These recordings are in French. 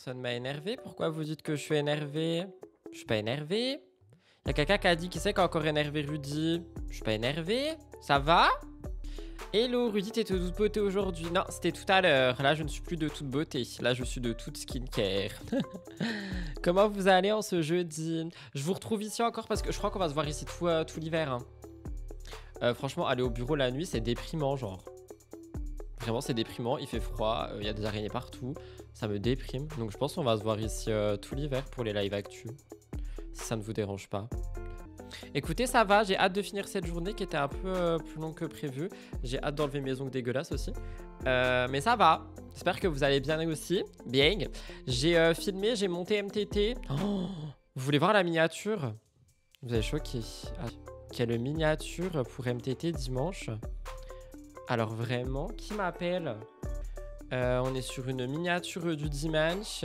Personne m'a énervé. Pourquoi vous dites que je suis énervé? Je suis pas énervé. Il y a quelqu'un qui a dit qui c'est qui a encore énervé Rudy. Je suis pas énervé. Ça va? Hello, Rudy, t'es de toute beauté aujourd'hui. Non, c'était tout à l'heure. Là, je ne suis plus de toute beauté. Là, je suis de toute skincare. Comment vous allez en ce jeudi? Je vous retrouve ici encore parce que je crois qu'on va se voir ici tout l'hiver. Hein. Franchement, aller au bureau la nuit, c'est déprimant, genre. Vraiment, c'est déprimant. Il fait froid. Il y a des araignées partout. Ça me déprime. Donc, je pense qu'on va se voir ici tout l'hiver pour les live actu. Si ça ne vous dérange pas. Écoutez, ça va, j'ai hâte de finir cette journée qui était un peu plus longue que prévu. J'ai hâte d'enlever mes ongles dégueulasses aussi. Mais ça va, j'espère que vous allez bien aussi. Bien. J'ai filmé, j'ai monté MTT. Oh, vous voulez voir la miniature? Vous avez choqué. Ah, quelle miniature pour MTT dimanche. Alors vraiment, qui m'appelle? On est sur une miniature du dimanche.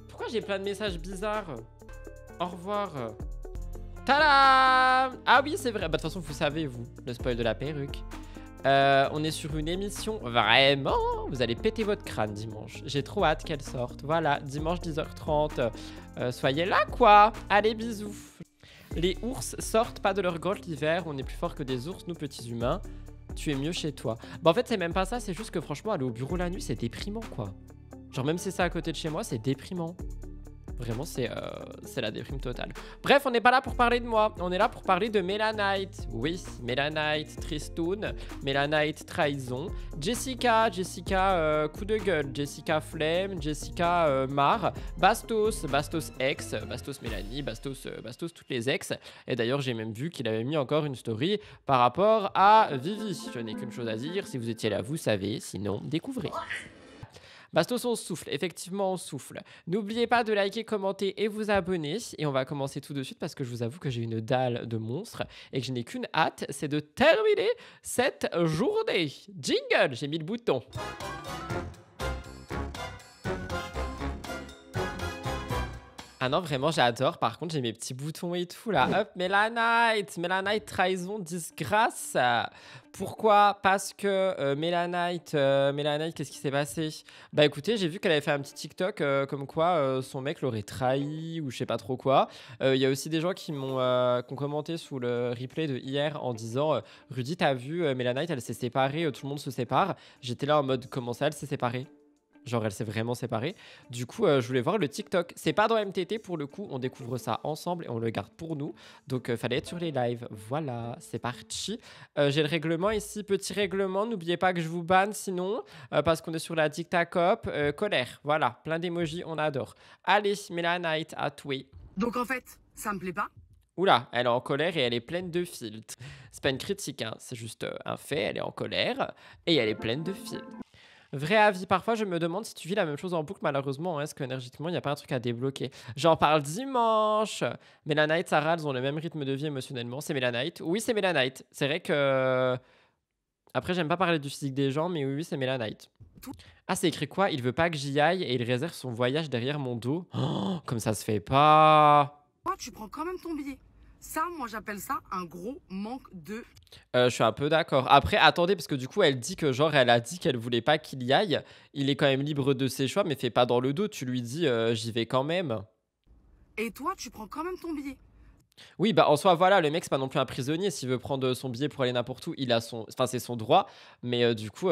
Pourquoi j'ai plein de messages bizarres? Au revoir. Tadam! Ah oui, c'est vrai. Bah, de toute façon, vous savez, vous, le spoil de la perruque. On est sur une émission, vraiment, vous allez péter votre crâne dimanche. J'ai trop hâte qu'elle sorte. Voilà, dimanche 10h30. Soyez là, quoi. Allez, bisous. Les ours sortent pas de leur grotte l'hiver. On est plus fort que des ours, nous, petits humains. Tu es mieux chez toi. Bah, en fait, c'est même pas ça. C'est juste que, franchement, aller au bureau la nuit, c'est déprimant, quoi. Genre, même si c'est ça à côté de chez moi, c'est déprimant. Vraiment, c'est la déprime totale. Bref, on n'est pas là pour parler de moi. On est là pour parler de Melanite. Oui, Melanite, Tristoun. Melanite, trahison. Jessica, coup de gueule. Jessica, flemme. Jessica, marre. Bastos, Bastos ex. Bastos Mélanie, Bastos toutes les ex. Et d'ailleurs, j'ai même vu qu'il avait mis encore une story par rapport à Vivi. Je n'ai qu'une chose à dire. Si vous étiez là, vous savez. Sinon, découvrez. Bastos, on souffle. Effectivement, on souffle. N'oubliez pas de liker, commenter et vous abonner. Et on va commencer tout de suite parce que je vous avoue que j'ai une dalle de monstre et que je n'ai qu'une hâte, c'est de terminer cette journée. Jingle, j'ai mis le bouton. Ah non, vraiment, j'adore. Par contre, j'ai mes petits boutons et tout, là. Hop, Melanite, trahison, disgrâce. Pourquoi? Parce que Melanite, qu'est-ce qui s'est passé? Bah écoutez, j'ai vu qu'elle avait fait un petit TikTok comme quoi son mec l'aurait trahi ou je sais pas trop quoi. Il y a aussi des gens qui m'ont commenté sous le replay de hier en disant Rudy, t'as vu, Melanite, elle s'est séparée, tout le monde se sépare. J'étais là en mode, comment ça, elle s'est séparée? Genre, elle s'est vraiment séparée. Du coup, je voulais voir le TikTok. C'est pas dans MTT pour le coup. On découvre ça ensemble et on le garde pour nous. Donc, fallait être sur les lives. Voilà, c'est parti. J'ai le règlement ici. Petit règlement. N'oubliez pas que je vous banne sinon. Parce qu'on est sur la dictacop. Colère. Voilà, plein d'émojis. On adore. Allez, Melanite, à tuer. Donc, en fait, ça me plaît pas. Oula, elle est en colère et elle est pleine de filtres. C'est pas une critique, hein. C'est juste un fait. Elle est en colère et elle est pleine de filtres. Vrai avis, parfois je me demande si tu vis la même chose en boucle malheureusement, hein, est-ce qu'énergétiquement il n'y a pas un truc à débloquer? J'en parle dimanche. Melanite, Sarah, elles ont le même rythme de vie émotionnellement, c'est Melanite. Oui, c'est Melanite. C'est vrai que... Après, j'aime pas parler du physique des gens, mais oui, c'est Melanite. Ah, c'est écrit quoi? Il veut pas que j'y aille et il réserve son voyage derrière mon dos. Oh, comme ça se fait pas. Toi, tu prends quand même ton billet. Ça, moi, j'appelle ça un gros manque de... Je suis un peu d'accord. Après, attendez, parce que du coup, elle dit que genre, elle a dit qu'elle voulait pas qu'il y aille. Il est quand même libre de ses choix, mais fais pas dans le dos. Tu lui dis, j'y vais quand même. Et toi, tu prends quand même ton billet. Oui, bah en soi, voilà, le mec, c'est pas non plus un prisonnier. S'il veut prendre son billet pour aller n'importe où, il a son... Enfin, c'est son droit. Mais du coup,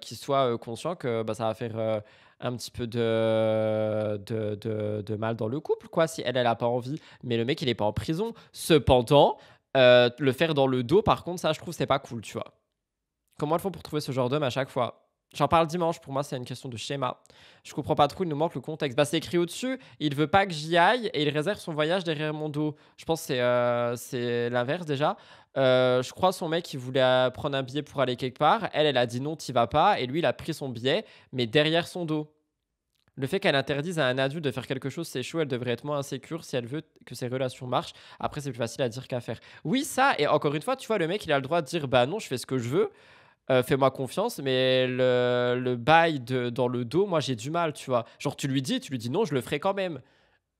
qu'il soit conscient que bah, ça va faire un petit peu de mal dans le couple, quoi, si elle a pas envie. Mais le mec, il est pas en prison. Cependant, le faire dans le dos, par contre, ça, je trouve, c'est pas cool, tu vois. Comment elles font pour trouver ce genre d'homme à chaque fois? J'en parle dimanche, pour moi c'est une question de schéma. Je comprends pas trop, il nous manque le contexte. Bah c'est écrit au-dessus, il veut pas que j'y aille et il réserve son voyage derrière mon dos. Je pense que c'est l'inverse déjà. Je crois son mec il voulait prendre un billet pour aller quelque part. Elle a dit non, t'y vas pas. Et lui il a pris son billet, mais derrière son dos. Le fait qu'elle interdise à un adulte de faire quelque chose, c'est chaud. Elle devrait être moins insécure si elle veut que ses relations marchent. Après, c'est plus facile à dire qu'à faire. Oui, ça, et encore une fois, tu vois, le mec, il a le droit de dire bah non, je fais ce que je veux. Fais-moi confiance, mais le bail dans le dos, moi j'ai du mal, tu vois. Genre tu lui dis non, je le ferai quand même.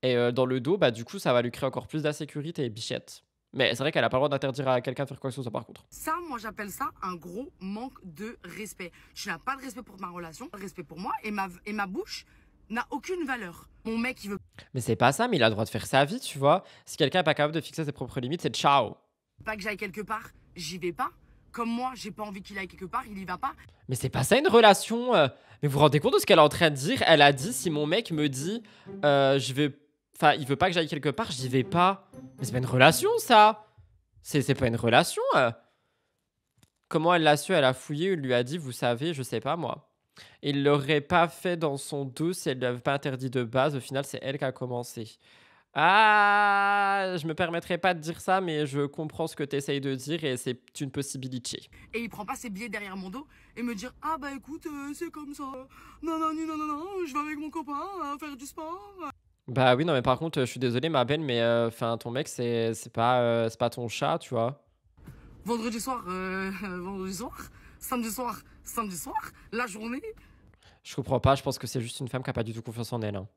Et dans le dos, bah du coup, ça va lui créer encore plus d'insécurité, bichette. Mais c'est vrai qu'elle a pas le droit d'interdire à quelqu'un de faire quoi que ce soit par contre. Ça, moi, j'appelle ça un gros manque de respect. Tu n'as pas de respect pour ma relation, pas de respect pour moi. Et ma bouche, n'a aucune valeur. Mon mec, il veut Mais c'est pas ça, mais il a le droit de faire sa vie, tu vois. Si quelqu'un est pas capable de fixer ses propres limites, c'est ciao. pas que j'aille quelque part, j'y vais pas. Comme moi, j'ai pas envie qu'il aille quelque part, il y va pas. Mais c'est pas ça une relation. Mais vous vous rendez compte de ce qu'elle est en train de dire? Elle a dit si mon mec me dit je vais. Enfin, il veut pas que j'aille quelque part, j'y vais pas. Mais c'est pas une relation, ça. C'est pas une relation. Comment elle l'a su? Elle a fouillé, il lui a dit, vous savez, je sais pas moi. Il l'aurait pas fait dans son dos si elle lui avait pas interdit de base. Au final, c'est elle qui a commencé. Ah, je me permettrai pas de dire ça, mais je comprends ce que tu essayes de dire et c'est une possibilité. Et il prend pas ses billets derrière mon dos et me dire ah bah écoute, c'est comme ça. Non, non, non, non, non, non, je vais avec mon copain faire du sport. Bah oui, non, mais par contre, je suis désolé, ma belle, mais enfin, ton mec, c'est pas ton chat, tu vois. Vendredi soir, vendredi soir, samedi soir, la journée. Je comprends pas, je pense que c'est juste une femme qui a pas du tout confiance en elle, hein.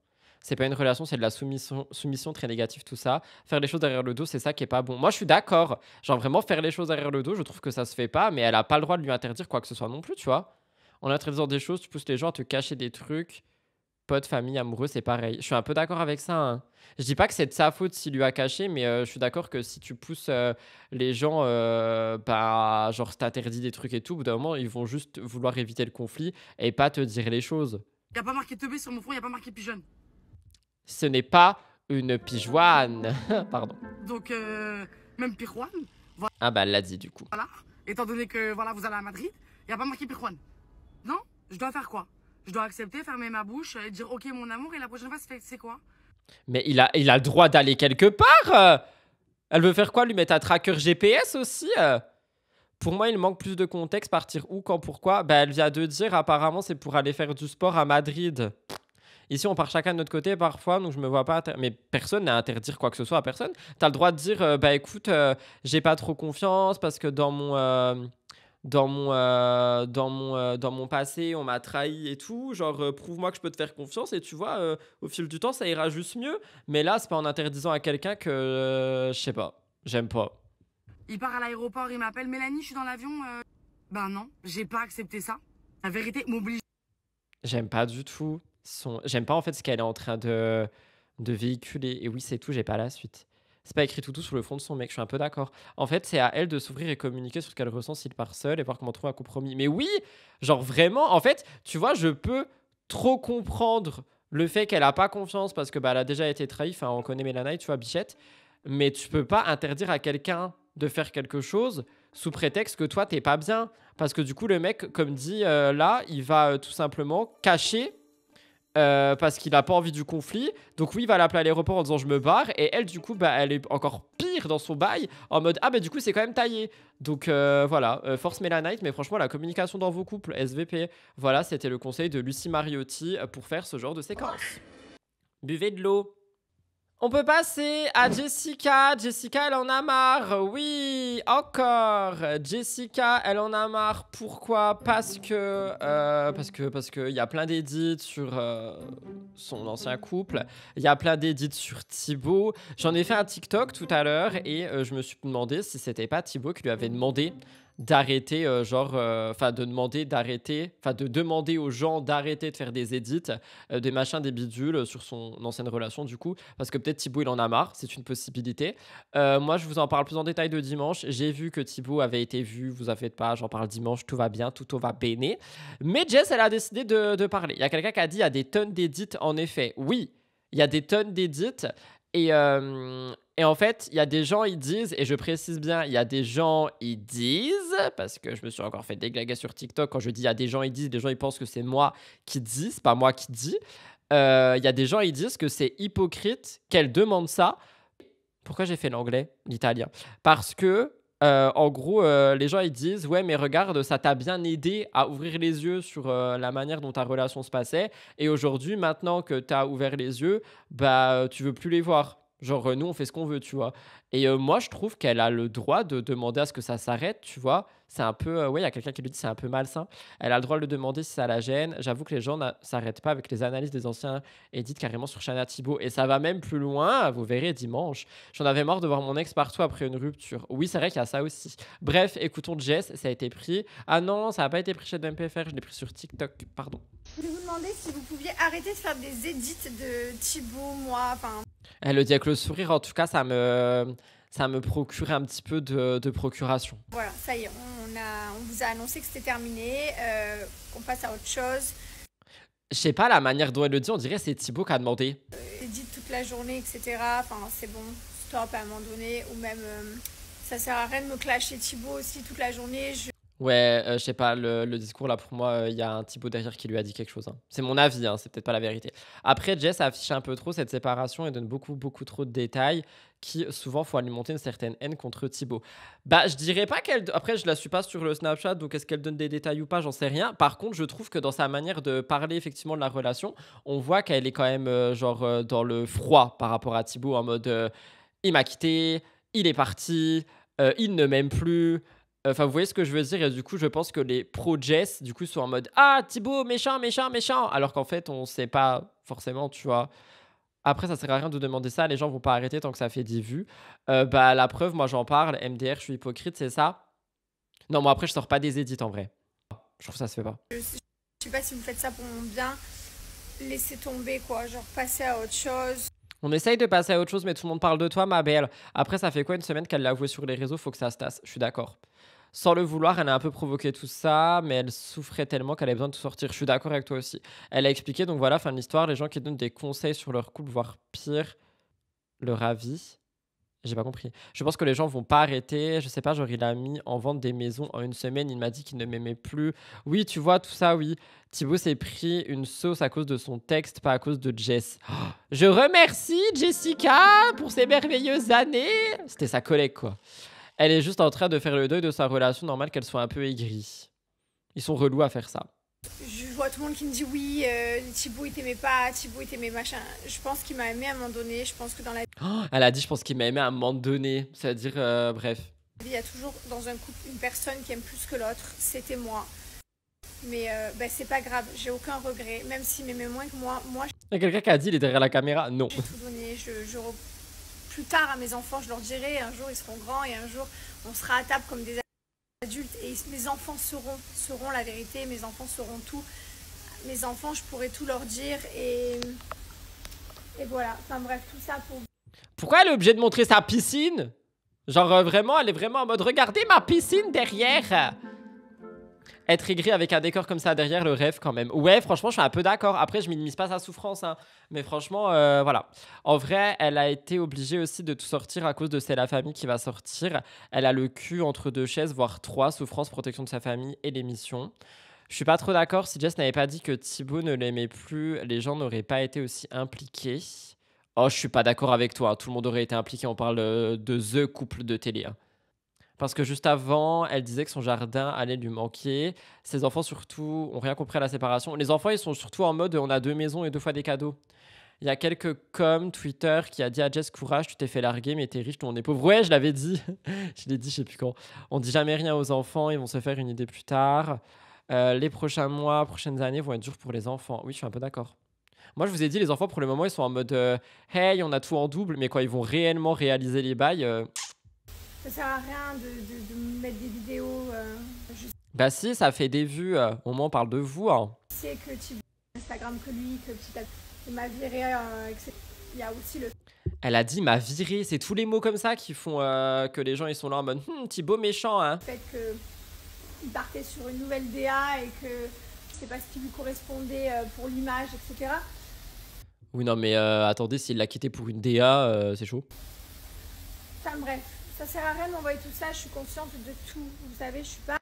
C'est pas une relation, c'est de la soumission très négative, tout ça. Faire les choses derrière le dos, c'est ça qui est pas bon. Moi, je suis d'accord. Genre, vraiment, faire les choses derrière le dos, je trouve que ça se fait pas, mais elle a pas le droit de lui interdire quoi que ce soit non plus, tu vois. En interdisant des choses, tu pousses les gens à te cacher des trucs. Potes, famille, amoureux, c'est pareil. Je suis un peu d'accord avec ça, hein. Je dis pas que c'est de sa faute s'il lui a caché, mais je suis d'accord que si tu pousses les gens, bah, genre, t'interdis des trucs et tout, au bout d'un moment, ils vont juste vouloir éviter le conflit et pas te dire les choses. Y a pas marqué teubé sur mon front, y a pas marqué pigeonne. Ce n'est pas une pigeonne. Pardon. Donc, même Pirouane, Ah bah, elle l'a dit, du coup. voilà. Étant donné que voilà, vous allez à Madrid, y a pas marqué Pirouane. Non, je dois faire quoi? Je dois accepter, fermer ma bouche et dire ok mon amour et la prochaine fois c'est quoi? Mais il a le droit d'aller quelque part. Elle veut faire quoi? Lui mettre un tracker GPS aussi? Pour moi, il manque plus de contexte. Partir où, quand, pourquoi? Bah, elle vient de dire, apparemment, c'est pour aller faire du sport à Madrid. Ici, on part chacun de notre côté parfois, donc je me vois pas. Mais personne n'a à interdire quoi que ce soit à personne. T'as le droit de dire, bah écoute, j'ai pas trop confiance parce que dans mon passé, on m'a trahi et tout. Genre, prouve-moi que je peux te faire confiance. Et tu vois, au fil du temps, ça ira juste mieux. Mais là, c'est pas en interdisant à quelqu'un que, je sais pas, j'aime pas. Il part à l'aéroport, il m'appelle Mélanie, je suis dans l'avion. Ben non, j'ai pas accepté ça. La vérité m'oblige. J'aime pas du tout j'aime pas en fait ce qu'elle est en train de véhiculer. Et oui, c'est tout, j'ai pas la suite. C'est pas écrit tout sur le fond de son mec, je suis un peu d'accord. En fait, c'est à elle de s'ouvrir et communiquer sur ce qu'elle ressent s'il part seul et voir comment trouver un compromis. Mais oui, genre vraiment, en fait, tu vois, je peux trop comprendre le fait qu'elle a pas confiance parce que bah, elle a déjà été trahie. Enfin, on connaît Mélanie, tu vois, Bichette. Mais tu peux pas interdire à quelqu'un de faire quelque chose sous prétexte que toi, t'es pas bien. Parce que du coup, le mec, comme dit là, il va tout simplement cacher parce qu'il a pas envie du conflit. Donc oui, il va l'appeler à l'aéroport en disant je me barre. Et elle, du coup, bah, elle est encore pire dans son bail en mode ah bah du coup c'est quand même taillé. Donc voilà, force Mélanite. Mais franchement, la communication dans vos couples, SVP. Voilà, c'était le conseil de Lucie Mariotti pour faire ce genre de séquence. Buvez de l'eau. On peut passer à Jessica. Jessica, elle en a marre. Oui, encore. Jessica, elle en a marre. Pourquoi? Parce que il y a plein d'édits sur son ancien couple. Il y a plein d'édits sur Thibaut. J'en ai fait un TikTok tout à l'heure et je me suis demandé si c'était pas Thibaut qui lui avait demandé d'arrêter, de demander aux gens d'arrêter de faire des edits, des machins, des bidules sur son ancienne relation, du coup, parce que peut-être Thibaut, il en a marre, c'est une possibilité. Moi, je vous en parle plus en détail de dimanche. J'ai vu que Thibaut avait été vu, vous en faites pas, j'en parle dimanche, tout va bien, tout va bene. Mais Jess, elle a décidé de parler. Il y a quelqu'un qui a dit, il y a des tonnes d'édits, en effet. Oui, il y a des tonnes d'édits, et en fait, il y a des gens, ils disent, et je précise bien, il y a des gens, ils disent, parce que je me suis encore fait déglaguer sur TikTok quand je dis il y a des gens, ils disent, les gens, ils pensent que c'est moi qui dis, c'est pas moi qui dis. Il y a des gens, ils disent que c'est hypocrite qu'elle demande ça. Pourquoi j'ai fait l'anglais, l'italien? Parce que, en gros, les gens, ils disent, ouais, mais regarde, ça t'a bien aidé à ouvrir les yeux sur la manière dont ta relation se passait. Et aujourd'hui, maintenant que t'as ouvert les yeux, bah, tu veux plus les voir. Genre, nous, on fait ce qu'on veut, tu vois. Et moi, je trouve qu'elle a le droit de demander à ce que ça s'arrête, tu vois. C'est un peu, ouais, il y a quelqu'un qui lui dit c'est un peu malsain. Elle a le droit de le demander si ça la gêne. J'avoue que les gens s'arrêtent pas avec les analyses des anciens edits carrément sur Shana Thibault. Et ça va même plus loin, vous verrez dimanche. J'en avais marre de voir mon ex partout après une rupture. Oui, c'est vrai qu'il y a ça aussi. Bref, écoutons Jess, ça a été pris. Ah non, ça n'a pas été pris chez MPFR, je l'ai pris sur TikTok, pardon. Je voulais vous demander si vous pouviez arrêter de faire des edits de Thibaut, moi, enfin... Elle le dit avec le sourire, en tout cas, ça me procure un petit peu de procuration. Voilà, ça y est, on vous a annoncé que c'était terminé, qu'on passe à autre chose. Je sais pas, la manière dont elle le dit, on dirait que c'est Thibaut qui a demandé. Edit toute la journée, etc. Enfin, c'est bon, stop à un moment donné. Ou même, ça sert à rien de me clasher Thibaut aussi toute la journée. Ouais, je sais pas, le discours là, pour moi, il y a un Thibaut derrière qui lui a dit quelque chose, hein. C'est mon avis, hein, c'est peut-être pas la vérité. Après, Jess affiche un peu trop cette séparation et donne beaucoup, beaucoup trop de détails qui, souvent, font alimenter une certaine haine contre Thibaut. Bah, je dirais pas qu'elle... Après, je la suis pas sur le Snapchat, donc est-ce qu'elle donne des détails ou pas, j'en sais rien. Par contre, je trouve que dans sa manière de parler, effectivement, de la relation, on voit qu'elle est quand même, dans le froid par rapport à Thibaut, en mode il m'a quitté, il est parti, il ne m'aime plus. Enfin, vous voyez ce que je veux dire? Et du coup, je pense que les pro-Jess, du coup, sont en mode ah, Thibaut, méchant, méchant, méchant. Alors qu'en fait, on sait pas forcément, tu vois. Après, ça sert à rien de demander ça. Les gens vont pas arrêter tant que ça fait 10 vues. Bah, la preuve, moi, j'en parle. MDR, je suis hypocrite, c'est ça? Non, moi, après, je sors pas des edits en vrai. Je trouve que ça se fait pas. Je sais pas si vous faites ça pour mon bien. Laissez tomber, quoi. Genre, passer à autre chose. On essaye de passer à autre chose, mais tout le monde parle de toi, ma belle. Après, ça fait quoi une semaine qu'elle l'a avoué sur les réseaux? Faut que ça se tasse. Je suis d'accord. Sans le vouloir, elle a un peu provoqué tout ça, mais elle souffrait tellement qu'elle avait besoin de tout sortir. Je suis d'accord avec toi aussi. Elle a expliqué, donc voilà, fin de l'histoire, les gens qui donnent des conseils sur leur couple, voire pire, leur avis. J'ai pas compris. Je pense que les gens vont pas arrêter. Je sais pas, genre il a mis en vente des maisons en une semaine. Il m'a dit qu'il ne m'aimait plus. Oui, tu vois, tout ça, oui. Thibaut s'est pris une sauce à cause de son texte, pas à cause de Jess. Oh, je remercie Jessica pour ces merveilleuses années. C'était sa collègue, quoi. Elle est juste en train de faire le deuil de sa relation, normal qu'elle soit un peu aigrie. Ils sont relous à faire ça. Je vois tout le monde qui me dit oui, Thibaut il t'aimait pas, Thibaut il t'aimait machin. Je pense qu'il m'a aimé à un moment donné. Je pense que dans la Oh, elle a dit, je pense qu'il m'a aimé à un moment donné. C'est-à-dire, bref. vie, il y a toujours dans un couple une personne qui aime plus que l'autre. C'était moi. Mais c'est pas grave, j'ai aucun regret. Même s'il m'aimait moins que moi, Il y a quelqu'un qui a dit, il est derrière la caméra. Non. j'ai tout donné. Plus tard à mes enfants, je leur dirai, un jour ils seront grands et un jour on sera à table comme des adultes et mes enfants sauront la vérité, mes enfants sauront tout. Mes enfants, je pourrai tout leur dire et voilà. Enfin bref, tout ça pour... Pourquoi elle est obligée de montrer sa piscine? Genre, vraiment, elle est vraiment en mode, regardez ma piscine derrière. Être aigri avec un décor comme ça derrière, le rêve quand même. Ouais, franchement, je suis un peu d'accord. Après, je minimise pas sa souffrance, hein. Mais franchement, voilà. En vrai, elle a été obligée aussi de tout sortir à cause de C'est la famille qui va sortir. Elle a le cul entre deux chaises, voire trois, souffrance, protection de sa famille et l'émission. Je suis pas trop d'accord. Si Jess n'avait pas dit que Thibaut ne l'aimait plus, les gens n'auraient pas été aussi impliqués. Oh, je suis pas d'accord avec toi. Tout le monde aurait été impliqué. On parle de The couple de télé, hein. Parce que juste avant, elle disait que son jardin allait lui manquer. Ses enfants, surtout, ont rien compris à la séparation. Les enfants, ils sont surtout en mode on a deux maisons et deux fois des cadeaux. Il y a quelques com Twitter qui a dit à Jess courage, tu t'es fait larguer, mais t'es riche, nous on est pauvre. Ouais, je l'avais dit. Je l'ai dit, je sais plus quand. On dit jamais rien aux enfants, ils vont se faire une idée plus tard. Les prochains mois, prochaines années vont être durs pour les enfants. Oui, je suis un peu d'accord. Moi, je vous ai dit, les enfants, pour le moment, ils sont en mode hey, on a tout en double, mais quand ils vont réellement réaliser les bails. Ça sert à rien de mettre des vidéos. Bah si, ça fait des vues. Au moins, on parle de vous, hein. Je sais que Thibaut Instagram que lui, que petit à petit, il m'a viré, etc. Il y a aussi le Elle a dit m'a viré. C'est tous les mots comme ça qui font que les gens ils sont là en mode Thibaut méchant, hein. fait qu'il partait sur une nouvelle DA et que c'est pas ce qui lui correspondait pour l'image, etc. Oui, non, mais attendez, s'il l'a quitté pour une DA, c'est chaud. Enfin bref, ça sert à rien de m'envoyer tout ça, je suis consciente de tout. Vous savez, je suis pas...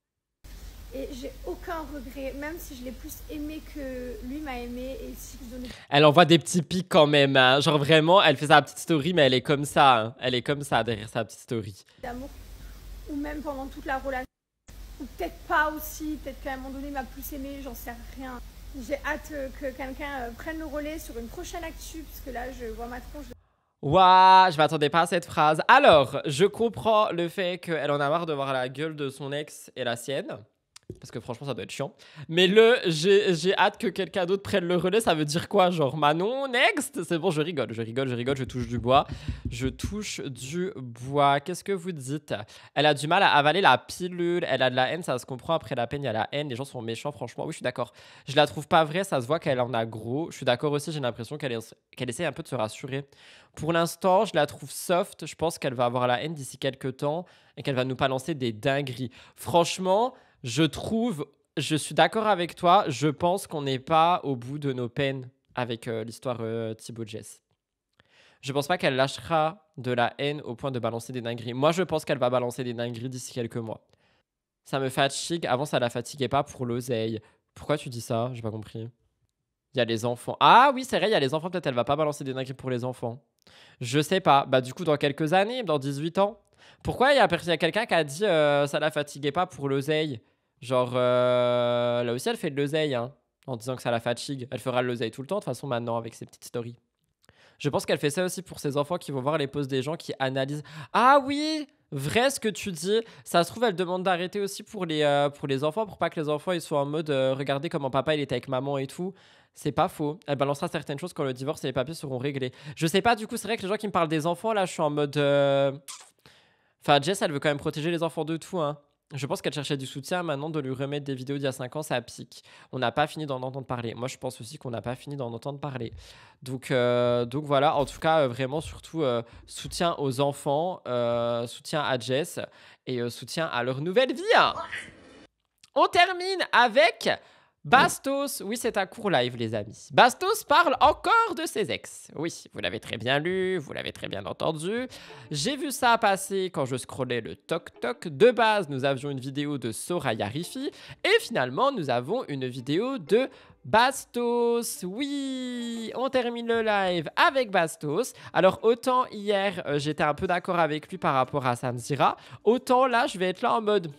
Et j'ai aucun regret, même si je l'ai plus aimé que lui m'a aimé et si je donnais... Elle envoie des petits pics quand même, hein. Genre vraiment, elle fait sa petite story, mais elle est comme ça, hein. Elle est comme ça derrière sa petite story. D'amour, ou même pendant toute la relation. Ou peut-être pas aussi, peut-être qu'à un moment donné il m'a plus aimé, j'en sais rien. J'ai hâte que quelqu'un prenne le relais sur une prochaine actu, parce que là je vois ma tronche. Waouh, je m'attendais pas à cette phrase. Alors, je comprends le fait qu'elle en a marre de voir la gueule de son ex et la sienne. Parce que franchement, ça doit être chiant. Mais j'ai hâte que quelqu'un d'autre prenne le relais. Ça veut dire quoi? Genre, Manon, next? C'est bon, je rigole, je touche du bois. Je touche du bois. Qu'est-ce que vous dites? Elle a du mal à avaler la pilule. Elle a de la haine, ça se comprend. Après la peine, il y a la haine. Les gens sont méchants, franchement. Oui, je suis d'accord. Je la trouve pas vraie. Ça se voit qu'elle en a gros. Je suis d'accord aussi. J'ai l'impression qu'elle essaie un peu de se rassurer. Pour l'instant, je la trouve soft. Je pense qu'elle va avoir la haine d'ici quelques temps et qu'elle va nous balancer des dingueries. Franchement, je suis d'accord avec toi, je pense qu'on n'est pas au bout de nos peines avec l'histoire Thibaut Jess. Je pense pas qu'elle lâchera de la haine au point de balancer des dingueries. Moi, je pense qu'elle va balancer des dingueries d'ici quelques mois. Ça me fatigue. Avant, ça la fatiguait pas pour l'oseille. Pourquoi tu dis ça? J'ai pas compris. Il y a les enfants. Ah oui, c'est vrai, il y a les enfants. Peut-être elle va pas balancer des dingueries pour les enfants. Je sais pas. Bah, du coup, dans quelques années, dans 18 ans. Pourquoi il y a quelqu'un qui a dit ça la fatiguait pas pour l'oseille? Genre, là aussi, elle fait de l'oseille, hein, en disant que ça la fatigue. Elle fera de l'oseille tout le temps, de toute façon, maintenant, avec ses petites stories. Je pense qu'elle fait ça aussi pour ses enfants qui vont voir les posts des gens qui analysent. Ah oui, vrai ce que tu dis. Ça se trouve, elle demande d'arrêter aussi pour les enfants, pour pas que les enfants ils soient en mode regardez comment papa il était avec maman et tout. C'est pas faux. Elle balancera certaines choses quand le divorce et les papiers seront réglés. Je sais pas, du coup, c'est vrai que les gens qui me parlent des enfants, là, je suis en mode. Enfin, Jess, elle veut quand même protéger les enfants de tout, hein. Je pense qu'elle cherchait du soutien. Maintenant, de lui remettre des vidéos d'il y a 5 ans, ça pique. On n'a pas fini d'en entendre parler. Moi, je pense aussi qu'on n'a pas fini d'en entendre parler. Donc voilà. En tout cas, vraiment, surtout, soutien aux enfants, soutien à Jess et soutien à leur nouvelle vie. On termine avec Bastos. Oui, c'est un court live, les amis. Bastos parle encore de ses ex. Oui, vous l'avez très bien lu, vous l'avez très bien entendu. J'ai vu ça passer quand je scrollais le TokTok. De base, nous avions une vidéo de Soraya Rifi. Et finalement, nous avons une vidéo de Bastos. Oui, on termine le live avec Bastos. Alors, autant hier, j'étais un peu d'accord avec lui par rapport à Samzira. Autant là, je vais être là en mode...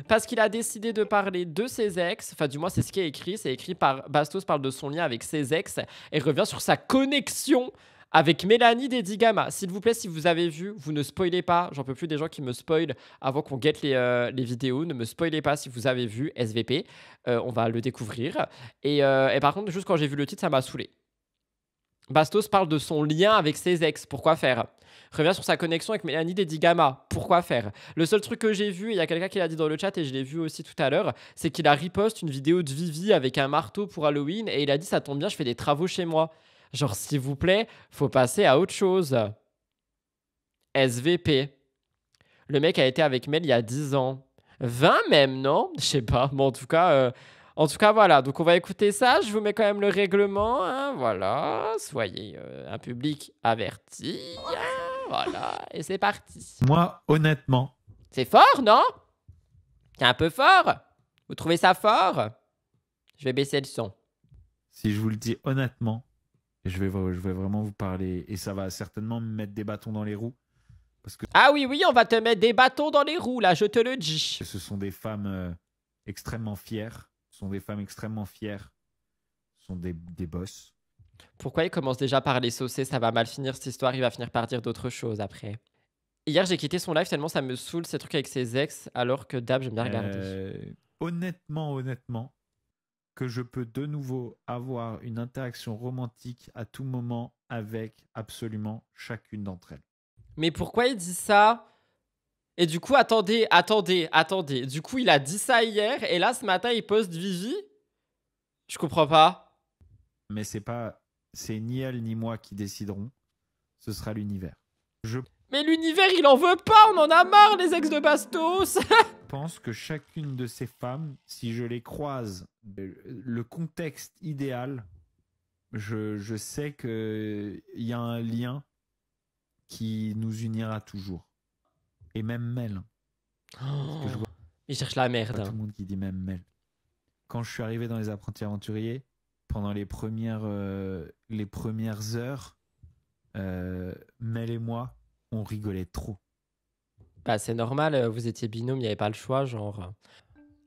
Parce qu'il a décidé de parler de ses ex, enfin du moins c'est ce qui est écrit, c'est écrit par Bastos parle de son lien avec ses ex et revient sur sa connexion avec Mélanie d'Edigama. S'il vous plaît, si vous avez vu, vous ne spoilez pas, j'en peux plus des gens qui me spoilent avant qu'on guette les vidéos, ne me spoilez pas si vous avez vu SVP, on va le découvrir. Et par contre, juste quand j'ai vu le titre, ça m'a saoulé. Bastos parle de son lien avec ses ex. Pourquoi faire? Revient sur sa connexion avec Mélanie d'Edigama. Pourquoi faire? Le seul truc que j'ai vu, il y a quelqu'un qui l'a dit dans le chat et je l'ai vu aussi tout à l'heure, c'est qu'il a repost une vidéo de Vivi avec un marteau pour Halloween et il a dit ça tombe bien, je fais des travaux chez moi. Genre, s'il vous plaît, faut passer à autre chose. SVP. Le mec a été avec Mel il y a 10 ans. 20 même, non? Je sais pas. Bon, en tout cas, voilà. Donc, on va écouter ça. Je vous mets quand même le règlement. Hein, voilà. Soyez un public averti. Hein, voilà. Et c'est parti. Moi, honnêtement. C'est fort, non? C'est un peu fort. Vous trouvez ça fort? Je vais baisser le son. Si je vous le dis honnêtement, je vais vraiment vous parler. Et ça va certainement me mettre des bâtons dans les roues. Parce que ah oui, on va te mettre des bâtons dans les roues, là. Je te le dis. ce sont des femmes extrêmement fières. Ce sont des femmes extrêmement fières. Ce sont des boss. Pourquoi il commence déjà par les saucer? Ça va mal finir cette histoire. Il va finir par dire d'autres choses après. Hier, j'ai quitté son live tellement ça me saoule ces trucs avec ses ex, alors que d'hab, j'aime bien regarder. Honnêtement, que je peux de nouveau avoir une interaction romantique à tout moment avec absolument chacune d'entre elles. Mais pourquoi il dit ça? Et du coup, attendez. Du coup, il a dit ça hier, et là, ce matin, il poste Vivi? Je comprends pas. Mais c'est ni elle ni moi qui décideront. Ce sera l'univers. Mais l'univers, il en veut pas, on en a marre, les ex de Bastos. Je pense que chacune de ces femmes, si je les croise, le contexte idéal, je sais qu'il y a un lien qui nous unira toujours. Et même Mel. Oh, il cherche la merde. Pas tout le monde qui dit même Mel. Quand je suis arrivé dans les apprentis aventuriers, pendant les premières heures, Mel et moi, on rigolait trop. Bah, c'est normal, vous étiez binôme, il n'y avait pas le choix, genre.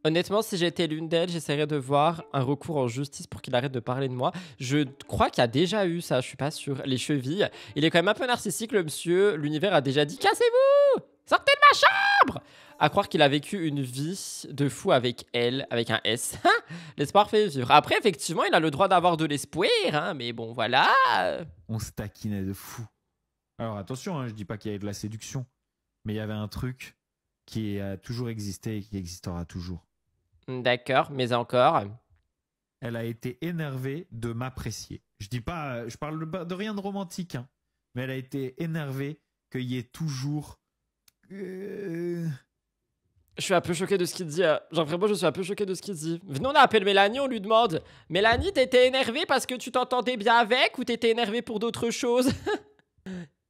Honnêtement, si j'étais l'une d'elles, j'essaierais de voir un recours en justice pour qu'il arrête de parler de moi. Je crois qu'il y a déjà eu ça, je suis pas sûr. Les chevilles. Il est quand même un peu narcissique, le monsieur. L'univers a déjà dit cassez-vous, sortez de ma chambre. À croire qu'il a vécu une vie de fou avec elle, avec un S. L'espoir fait vivre. Après, effectivement, il a le droit d'avoir de l'espoir, hein, mais bon, voilà. On se taquinait de fou. Alors attention, hein, je dis pas qu'il y avait de la séduction, mais il y avait un truc qui a toujours existé et qui existera toujours. D'accord, mais encore. Elle a été énervée de m'apprécier. Je dis pas, je parle de rien de romantique, hein, mais elle a été énervée qu'il y ait toujours. Je suis un peu choqué de ce qu'il dit. Genre vraiment, je suis un peu choqué de ce qu'il dit. Venons, on appelle Mélanie, on lui demande. Mélanie, t'étais énervée parce que tu t'entendais bien avec ou t'étais énervée pour d'autres choses?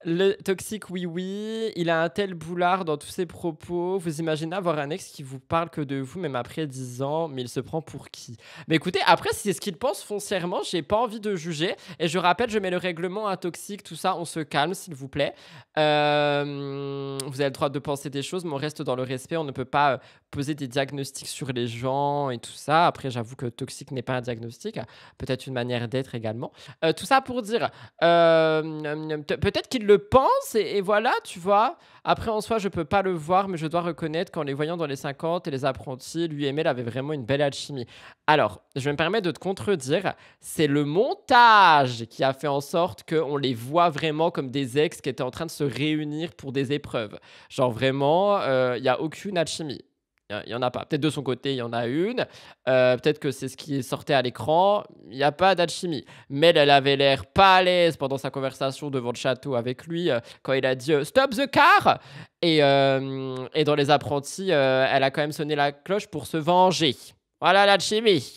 Le toxique, oui, oui. Il a un tel boulard dans tous ses propos. Vous imaginez avoir un ex qui vous parle que de vous, même après 10 ans, mais il se prend pour qui? Mais écoutez, après, si c'est ce qu'il pense foncièrement, j'ai pas envie de juger. Et je rappelle, je mets le règlement à toxique, tout ça, on se calme, s'il vous plaît. Vous avez le droit de penser des choses, mais on reste dans le respect. On ne peut pas poser des diagnostics sur les gens et tout ça. Après, j'avoue que toxique n'est pas un diagnostic. Peut-être une manière d'être également. Tout ça pour dire, peut-être qu'il le pense et voilà, tu vois. Après, en soi, je peux pas le voir, mais je dois reconnaître qu'en les voyant dans les 50 et les apprentis, lui et Mel avaient vraiment une belle alchimie. Alors, je vais me permettre de te contredire. C'est le montage qui a fait en sorte qu'on les voit vraiment comme des ex qui étaient en train de se réunir pour des épreuves. Genre vraiment, il n'y a aucune alchimie. Il n'y en a pas. Peut-être de son côté, il y en a une. Peut-être que c'est ce qui sortait à l'écran. Il n'y a pas d'alchimie. Mais elle avait l'air pas à l'aise pendant sa conversation devant le château avec lui quand il a dit Stop the car. Et dans Les Apprentis, elle a quand même sonné la cloche pour se venger. Voilà l'alchimie.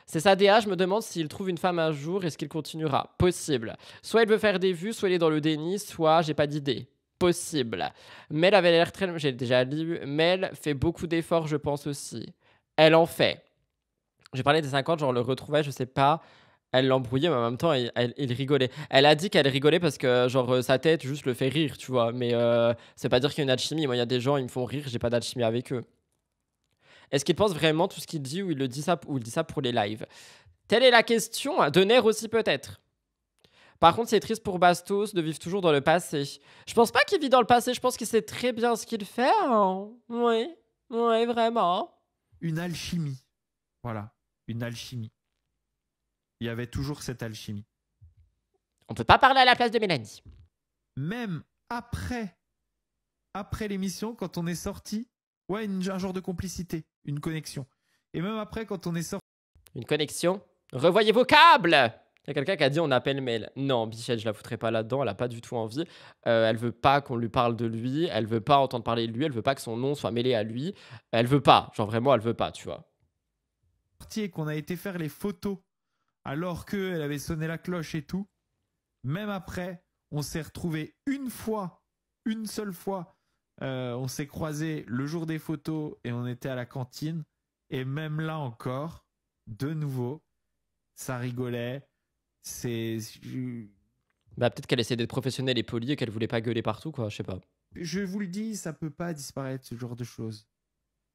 C'est sa DA, je me demande s'il trouve une femme un jour, est-ce qu'il continuera? Possible. Soit il veut faire des vues, soit il est dans le déni, soit j'ai pas d'idée. Possible. Mel avait l'air très... J'ai déjà lu. Mel fait beaucoup d'efforts, je pense aussi. Elle en fait. J'ai parlé des 50, genre le retrouvait, je sais pas. Elle l'embrouillait, mais en même temps, il rigolait. Elle a dit qu'elle rigolait parce que, genre, sa tête juste le fait rire, tu vois. Mais c'est pas dire qu'il y a une alchimie. Moi, il y a des gens, ils me font rire, j'ai pas d'alchimie avec eux. Est-ce qu'il pense vraiment tout ce qu'il dit ou il dit ça pour les lives? Telle est la question. De nerfs aussi, peut-être. Par contre, c'est triste pour Bastos de vivre toujours dans le passé. Je pense pas qu'il vit dans le passé, je pense qu'il sait très bien ce qu'il fait. Hein. Oui, vraiment. Une alchimie. Voilà, une alchimie. Il y avait toujours cette alchimie. On peut pas parler à la place de Mélanie. Même après l'émission, quand on est sorti, ouais, un genre de complicité, une connexion. Et même après, quand on est sorti... Une connexion? Revoyez vos câbles! Il y a quelqu'un qui a dit on appelle Mel. Non, Bichette, je la foutrais pas là-dedans. Elle a pas du tout envie. Elle veut pas qu'on lui parle de lui. Elle veut pas entendre parler de lui. Elle veut pas que son nom soit mêlé à lui. Elle veut pas. Genre vraiment, elle veut pas, tu vois. Et qu'on a été faire les photos alors qu'elle avait sonné la cloche et tout. Même après, on s'est retrouvés une seule fois. On s'est croisés le jour des photos et on était à la cantine. Et même là encore, de nouveau, ça rigolait. Bah peut-être qu'elle essayait d'être professionnelle et polie et qu'elle voulait pas gueuler partout, quoi, je sais pas. Je vous le dis, ça peut pas disparaître, ce genre de choses.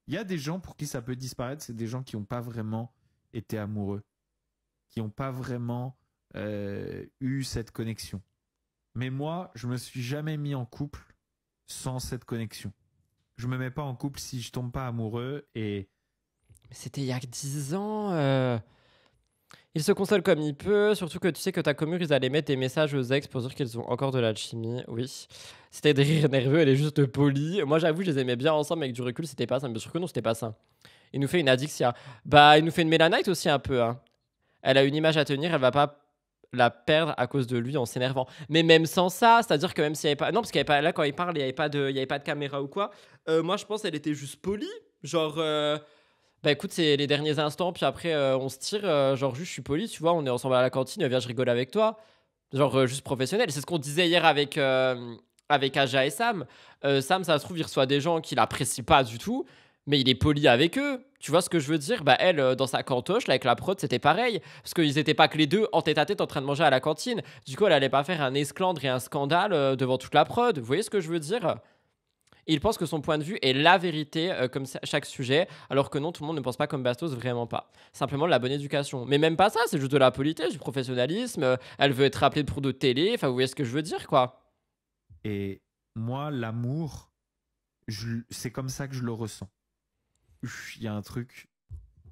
Il y a des gens pour qui ça peut disparaître, c'est des gens qui n'ont pas vraiment été amoureux, qui n'ont pas vraiment eu cette connexion. Mais moi, je me suis jamais mis en couple sans cette connexion. Je me mets pas en couple si je tombe pas amoureux et... Mais c'était il y a 10 ans. Il se console comme il peut, surtout que tu sais que ta commune, ils allaient mettre des messages aux ex pour dire qu'ils ont encore de l'alchimie. Oui. C'était des rires nerveux, elle est juste polie. Moi, j'avoue, je les aimais bien ensemble, mais avec du recul, c'était pas ça. Mais bien sûr que non, c'était pas ça. Il nous fait une Adixia. Bah, il nous fait une Mélanite aussi un peu. Hein. Elle a une image à tenir, elle va pas la perdre à cause de lui en s'énervant. Mais même sans ça, c'est-à-dire que même s'il y avait pas... Non, parce qu'il y avait pas... Là, quand il parle, il y avait pas de caméra ou quoi. Moi, je pense qu'elle était juste polie. Genre... Bah écoute, c'est les derniers instants, puis après on se tire, genre juste je suis poli, tu vois, on est ensemble à la cantine, viens je rigole avec toi. Genre juste professionnel. C'est ce qu'on disait hier avec Aja et Sam. Sam, ça se trouve, il reçoit des gens qu'il apprécie pas du tout, mais il est poli avec eux. Tu vois ce que je veux dire? Bah elle, dans sa cantoche, là, avec la prod, c'était pareil. Parce qu'ils étaient pas que les deux en tête-à-tête en train de manger à la cantine. Du coup, elle allait pas faire un esclandre et un scandale devant toute la prod. Vous voyez ce que je veux dire? Et il pense que son point de vue est la vérité, comme chaque sujet, alors que non, tout le monde ne pense pas comme Bastos, vraiment pas. Simplement de la bonne éducation. Mais même pas ça, c'est juste de la politesse, du professionnalisme. Elle veut être rappelée pour de télé. Enfin, vous voyez ce que je veux dire, quoi. Et moi, l'amour, c'est comme ça que je le ressens. Il y a un truc.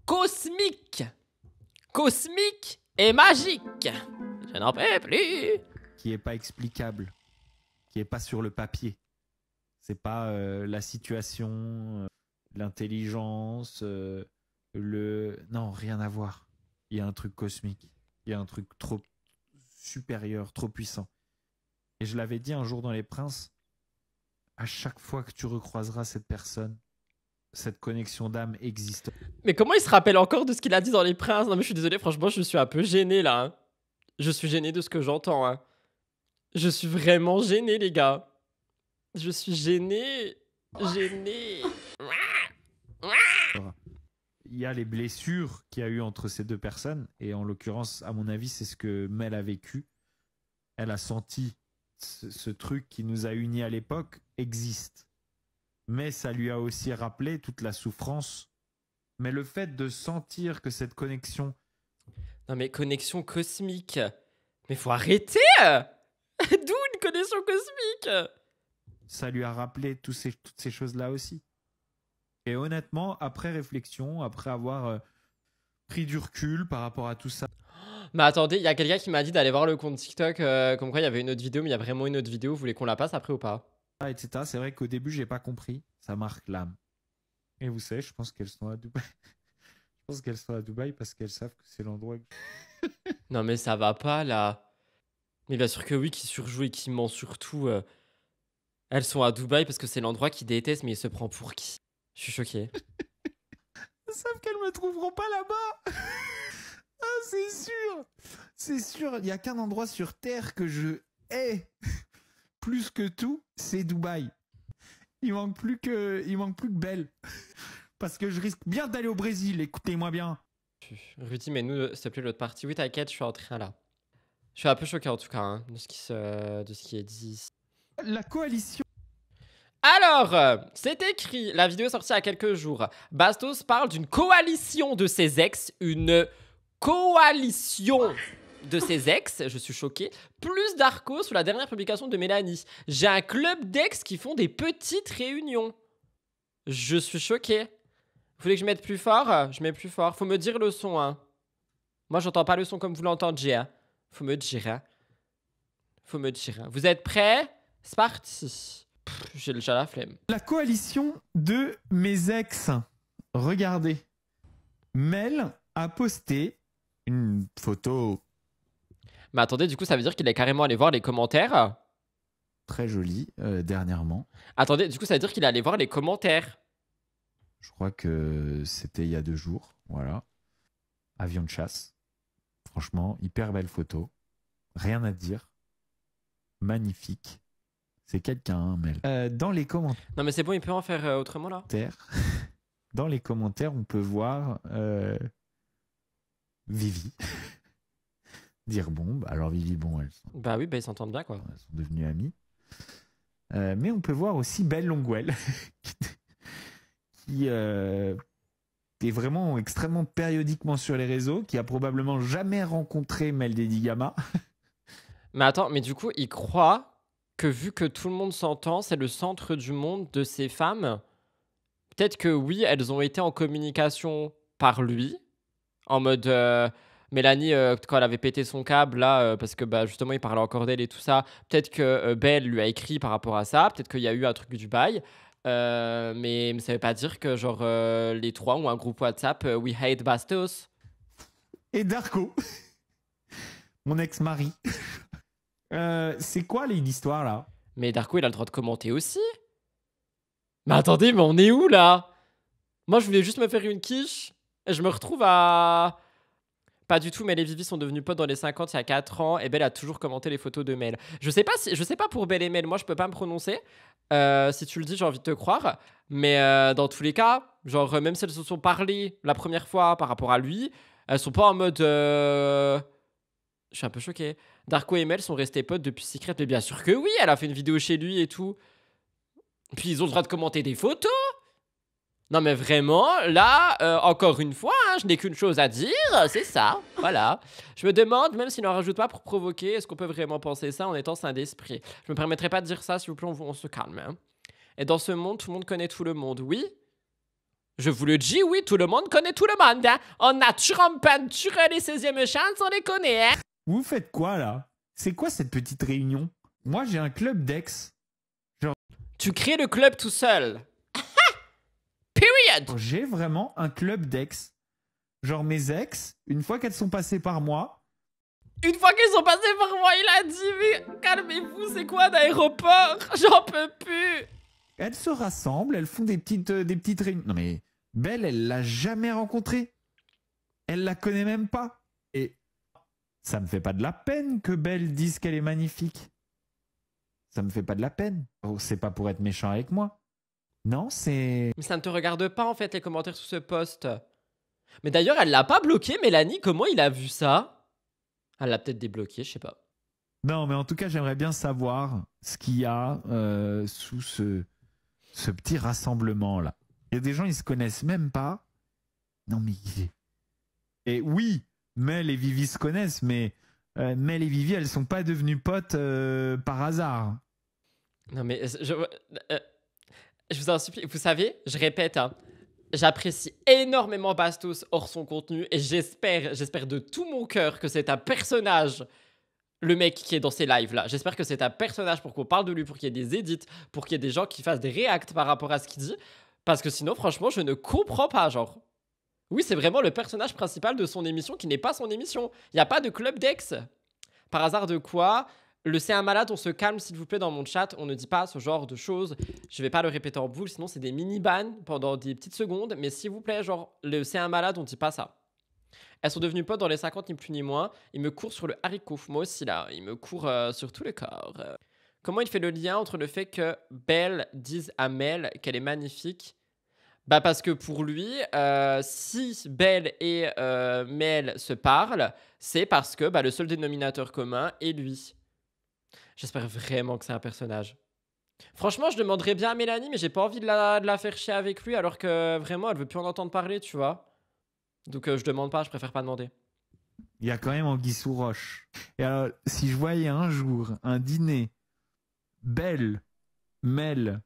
Cosmique. Cosmique et magique. Je n'en peux plus. Qui est pas explicable, qui est pas sur le papier. C'est pas la situation, l'intelligence, non, rien à voir. Il y a un truc cosmique, il y a un truc trop supérieur, trop puissant. Et je l'avais dit un jour dans Les Princes, à chaque fois que tu recroiseras cette personne, cette connexion d'âme existe. Mais comment il se rappelle encore de ce qu'il a dit dans Les Princes? Non mais je suis désolé, franchement, je suis un peu gêné là. Hein. Je suis gêné de ce que j'entends. Hein. Je suis vraiment gêné, les gars. Je suis gêné. Gêné. Il y a les blessures qu'il y a eu entre ces deux personnes. Et en l'occurrence, à mon avis, c'est ce que Mel a vécu. Elle a senti ce truc qui nous a unis à l'époque existe. Mais ça lui a aussi rappelé toute la souffrance. Mais le fait de sentir que cette connexion... Non mais connexion cosmique. Mais faut arrêter. D'où une connexion cosmique? Ça lui a rappelé toutes ces choses-là aussi. Et honnêtement, après réflexion, après avoir pris du recul par rapport à tout ça... Mais attendez, il y a quelqu'un qui m'a dit d'aller voir le compte TikTok, comme quoi il y avait une autre vidéo, mais il y a vraiment une autre vidéo. Vous voulez qu'on la passe après ou pas? Etc. C'est vrai qu'au début, j'ai pas compris. Ça marque l'âme. Et vous savez, je pense qu'elles sont à Dubaï. Je pense qu'elles sont à Dubaï parce qu'elles savent que c'est l'endroit... Non mais ça va pas là. Mais bien sûr que oui, qui surjoue et qui ment surtout. Elles sont à Dubaï parce que c'est l'endroit qu'ils détestent, mais il se prend pour qui? Je suis choqué. Elles savent qu'elles me trouveront pas là-bas. Ah, c'est sûr. C'est sûr. Il n'y a qu'un endroit sur Terre que je hais plus que tout, c'est Dubaï. Il manque plus que Belle. Parce que je risque bien d'aller au Brésil, écoutez-moi bien. Rudy, mais nous, s'il te plaît, l'autre partie. Oui, t'inquiète, je suis en train là. Je suis un peu choqué en tout cas hein, de ce qui est dit. La coalition. Alors, c'est écrit, la vidéo est sortie il y a quelques jours. Bastos parle d'une coalition de ses ex, une coalition de ses ex, je suis choqué, plus Darko sur la dernière publication de Mélanie. J'ai un club d'ex qui font des petites réunions. Je suis choqué. Vous voulez que je mette plus fort? Je mets plus fort. Faut me dire le son, hein. Moi, j'entends pas le son comme vous l'entendez, hein. Faut me dire, hein. Faut me dire, hein. Vous êtes prêts? C'est parti. J'ai déjà la flemme. La coalition de mes ex. Regardez. Mel a posté une photo... Mais attendez, du coup, ça veut dire qu'il est carrément allé voir les commentaires? Très jolie, dernièrement. Attendez, du coup, ça veut dire qu'il est allé voir les commentaires? Je crois que c'était il y a 2 jours. Voilà. Avion de chasse. Franchement, hyper belle photo. Rien à dire. Magnifique. C'est quelqu'un, hein, Mel. Dans les commentaires... Non, mais c'est bon, il peut en faire autrement, là? Dans les commentaires, on peut voir Vivi. Dire bon, bah alors Vivi, bon, elles sont... Bah oui, bah ils s'entendent bien, quoi. Elles sont devenues amies. Mais on peut voir aussi Belle Longueuil, qui est vraiment extrêmement périodiquement sur les réseaux, qui a probablement jamais rencontré Mel Dedigama. Mais attends, mais du coup, il croit que vu que tout le monde s'entend, c'est le centre du monde de ces femmes. Peut-être que oui, elles ont été en communication par lui, en mode... Mélanie, quand elle avait pété son câble, là, parce que bah, justement, il parlait encore d'elle et tout ça, peut-être que Belle lui a écrit par rapport à ça, peut-être qu'il y a eu un truc du bail, mais ça veut pas dire que, genre, les trois ont un groupe WhatsApp, We Hate Bastos. Et Darko, mon ex-mari. C'est quoi l'histoire, là? Mais Darko, il a le droit de commenter aussi. Mais attendez, mais on est où, là? Moi, je voulais juste me faire une quiche, et je me retrouve à... Pas du tout, Mel et Vivi sont devenus potes dans les 50 il y a 4 ans et Belle a toujours commenté les photos de Mel. Je sais pas pour Belle et Mel, moi je peux pas me prononcer. Si tu le dis, j'ai envie de te croire. Mais dans tous les cas, genre même si elles se sont parlé la première fois par rapport à lui, elles sont pas en mode... Je suis un peu choqué. Darko et Mel sont restés potes depuis Secret, mais bien sûr que oui, elle a fait une vidéo chez lui et tout. Puis ils ont le droit de commenter des photos. Non mais vraiment, là, encore une fois, hein, je n'ai qu'une chose à dire, c'est ça, voilà. Je me demande, même s'il n'en rajoute pas pour provoquer, est-ce qu'on peut vraiment penser ça en étant sain d'esprit? Je me permettrai pas de dire ça, s'il vous plaît, on se calme. Hein. Et dans ce monde, tout le monde connaît tout le monde, oui? Je vous le dis, oui, tout le monde connaît tout le monde. Hein. En nature, en peinture, les 16e chances, on les connaît. Hein. Vous faites quoi là? C'est quoi cette petite réunion? Moi j'ai un club d'ex. Tu crées le club tout seul. Period. J'ai vraiment un club d'ex. Genre mes ex, une fois qu'elles sont passées par moi. Une fois qu'elles sont passées par moi, il a dit, mais calmez-vous, c'est quoi d'aéroport? J'en peux plus. Elles se rassemblent, elles font des petites réunions. Non mais Belle, elle l'a jamais rencontrée. Elle la connaît même pas. Et ça me fait pas de la peine que Belle dise qu'elle est magnifique. Ça me fait pas de la peine. Oh, c'est pas pour être méchant avec moi. Non, c'est... Mais ça ne te regarde pas, en fait, les commentaires sous ce post. Mais d'ailleurs, elle l'a pas bloqué, Mélanie. Comment il a vu ça? Elle l'a peut-être débloqué, je sais pas. Non, mais en tout cas, j'aimerais bien savoir ce qu'il y a sous ce petit rassemblement-là. Il y a des gens, ils se connaissent même pas. Non, mais... Et oui, Mel et Vivi se connaissent, mais Mel et Vivi, elles sont pas devenues potes par hasard. Non, mais je vous en supplie, vous savez, je répète, hein, j'apprécie énormément Bastos hors son contenu et j'espère de tout mon cœur que c'est un personnage, le mec qui est dans ces lives là. J'espère que c'est un personnage pour qu'on parle de lui, pour qu'il y ait des edits, pour qu'il y ait des gens qui fassent des reacts par rapport à ce qu'il dit. Parce que sinon, franchement, je ne comprends pas, genre. Oui, c'est vraiment le personnage principal de son émission qui n'est pas son émission. Il n'y a pas de club d'ex. Par hasard de quoi? Le c'est un malade, on se calme s'il vous plaît dans mon chat, on ne dit pas ce genre de choses. Je vais pas le répéter en boucle, sinon c'est des mini-bans pendant des petites secondes. Mais s'il vous plaît, genre, le c'est un malade, on dit pas ça. Elles sont devenues potes dans les 50, ni plus ni moins. Il me court sur le haricot, moi aussi là, il me court sur tout le corps. Comment il fait le lien entre le fait que Belle dise à Mel qu'elle est magnifique? Bah parce que pour lui, si Belle et Mel se parlent, c'est parce que bah, le seul dénominateur commun est lui. J'espère vraiment que c'est un personnage. Franchement, je demanderais bien à Mélanie, mais j'ai pas envie de la faire chier avec lui, alors que vraiment, elle veut plus en entendre parler, tu vois. Donc je demande pas, je préfère pas demander. Il y a quand même Anguille sous roche. Et alors, si je voyais un jour un dîner Belle, Mel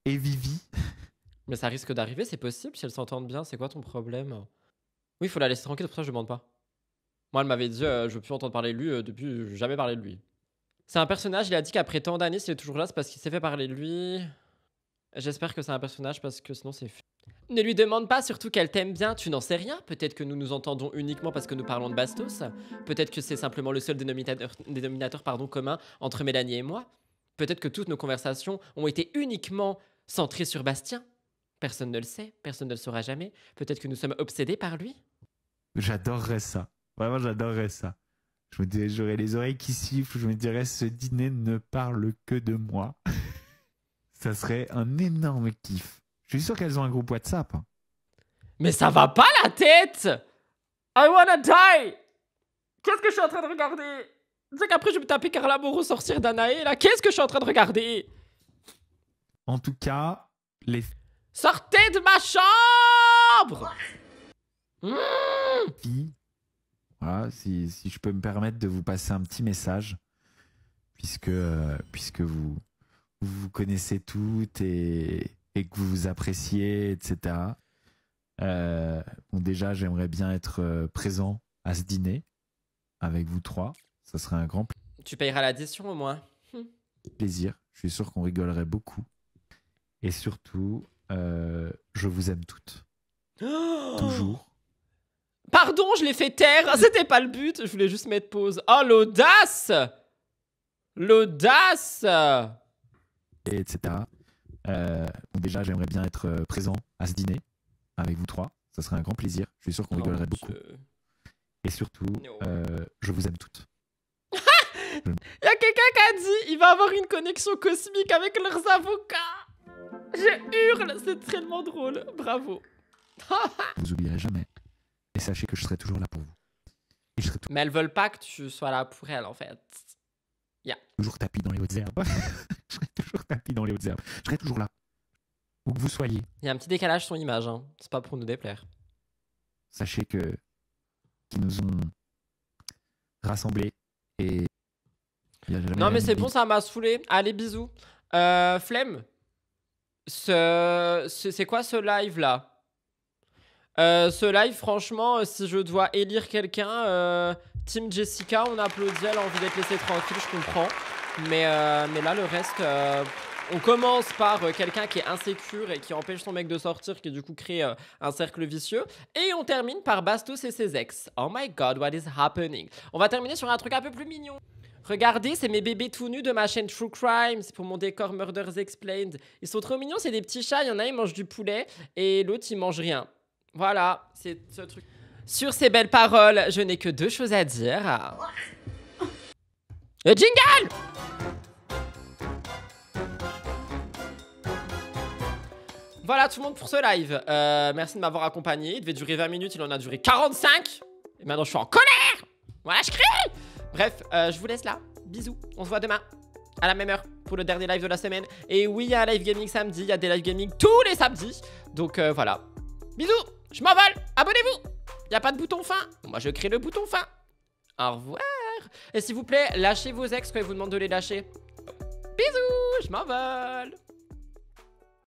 et Vivi... Mais ça risque d'arriver, c'est possible, si elles s'entendent bien, c'est quoi ton problème? Oui, il faut la laisser tranquille, c'est pour ça que je demande pas. Moi, elle m'avait dit, je veux plus entendre parler de lui, depuis, jamais parlé de lui. C'est un personnage, il a dit qu'après tant d'années, s'il est toujours là, c'est parce qu'il s'est fait parler de lui. J'espère que c'est un personnage, parce que sinon c'est... Ne lui demande pas surtout qu'elle t'aime bien, tu n'en sais rien. Peut-être que nous nous entendons uniquement parce que nous parlons de Bastos. Peut-être que c'est simplement le seul dénominateur commun entre Mélanie et moi. Peut-être que toutes nos conversations ont été uniquement centrées sur Bastien. Personne ne le sait, personne ne le saura jamais. Peut-être que nous sommes obsédés par lui. J'adorerais ça. Vraiment, j'adorerais ça. Je me dirais, j'aurais les oreilles qui sifflent. Je me dirais, ce dîner ne parle que de moi. Ça serait un énorme kiff. Je suis sûr qu'elles ont un groupe WhatsApp. Hein. Mais ça va pas la tête! I wanna die! Qu'est-ce que je suis en train de regarder? Tu sais qu'après je vais me taper Carla Moreau sortir d'Anaé là. Qu'est-ce que je suis en train de regarder? En tout cas, les... Sortez de ma chambre! filles, voilà, si je peux me permettre de vous passer un petit message, puisque vous connaissez toutes et que vous vous appréciez, etc. Bon, déjà, j'aimerais bien être présent à ce dîner avec vous trois. Ça serait un grand Tu payeras l'addition au moins. plaisir. Je suis sûr qu'on rigolerait beaucoup. Et surtout, je vous aime toutes. Toujours. Pardon, je l'ai fait taire. C'était pas le but. Je voulais juste mettre pause. Oh, l'audace! L'audace! Etc. Bon, déjà, j'aimerais bien être présent à ce dîner avec vous trois. Ça serait un grand plaisir. Je suis sûr qu'on rigolerait beaucoup. Et surtout, je vous aime toutes. Il y a quelqu'un qui a dit il va avoir une connexion cosmique avec leurs avocats. Je hurle, c'est tellement drôle. Bravo. Je vous oublierai jamais. Et sachez que je serai toujours là pour vous. Et je serai Mais elles veulent pas que tu sois là pour elles, en fait. toujours tapis dans les hautes herbes. Je serai toujours toujours tapis dans les hautes herbes. Je serai toujours là. Où que vous soyez. Il y a un petit décalage sur l'image, hein. C'est pas pour nous déplaire. Sachez qu'ils nous ont rassemblés et... Non mais c'est bon, ça m'a saoulé. Allez, bisous. Flemme. C'est quoi ce live là? Ce live, franchement, si je dois élire quelqu'un, Team Jessica, on applaudit, elle a envie d'être laissée tranquille, je comprends. Mais là, le reste, on commence par quelqu'un qui est insécure et qui empêche son mec de sortir, qui du coup crée un cercle vicieux. Et on termine par Bastos et ses ex. Oh my god, what is happening? On va terminer sur un truc un peu plus mignon. Regardez, c'est mes bébés tout nus de ma chaîne True Crime. C'est pour mon décor Murders Explained. Ils sont trop mignons, c'est des petits chats. Il y en a, ils mangent du poulet et l'autre, il mange rien. Voilà, c'est ce truc. Sur ces belles paroles, je n'ai que 2 choses à dire. Le jingle! Voilà tout le monde pour ce live. Merci de m'avoir accompagné. Il devait durer 20 minutes, il en a duré 45. Et maintenant, je suis en colère. Voilà, je crie. Bref, je vous laisse là. Bisous. On se voit demain à la même heure pour le dernier live de la semaine. Et oui, il y a un live gaming samedi. Il y a des live gaming tous les samedis. Donc voilà. Bisous. Je m'envole. Abonnez-vous. Il n'y a pas de bouton fin. Moi, je crée le bouton fin. Au revoir. Et s'il vous plaît, lâchez vos ex quand ils vous demandent de les lâcher. Bisous. Je m'envole.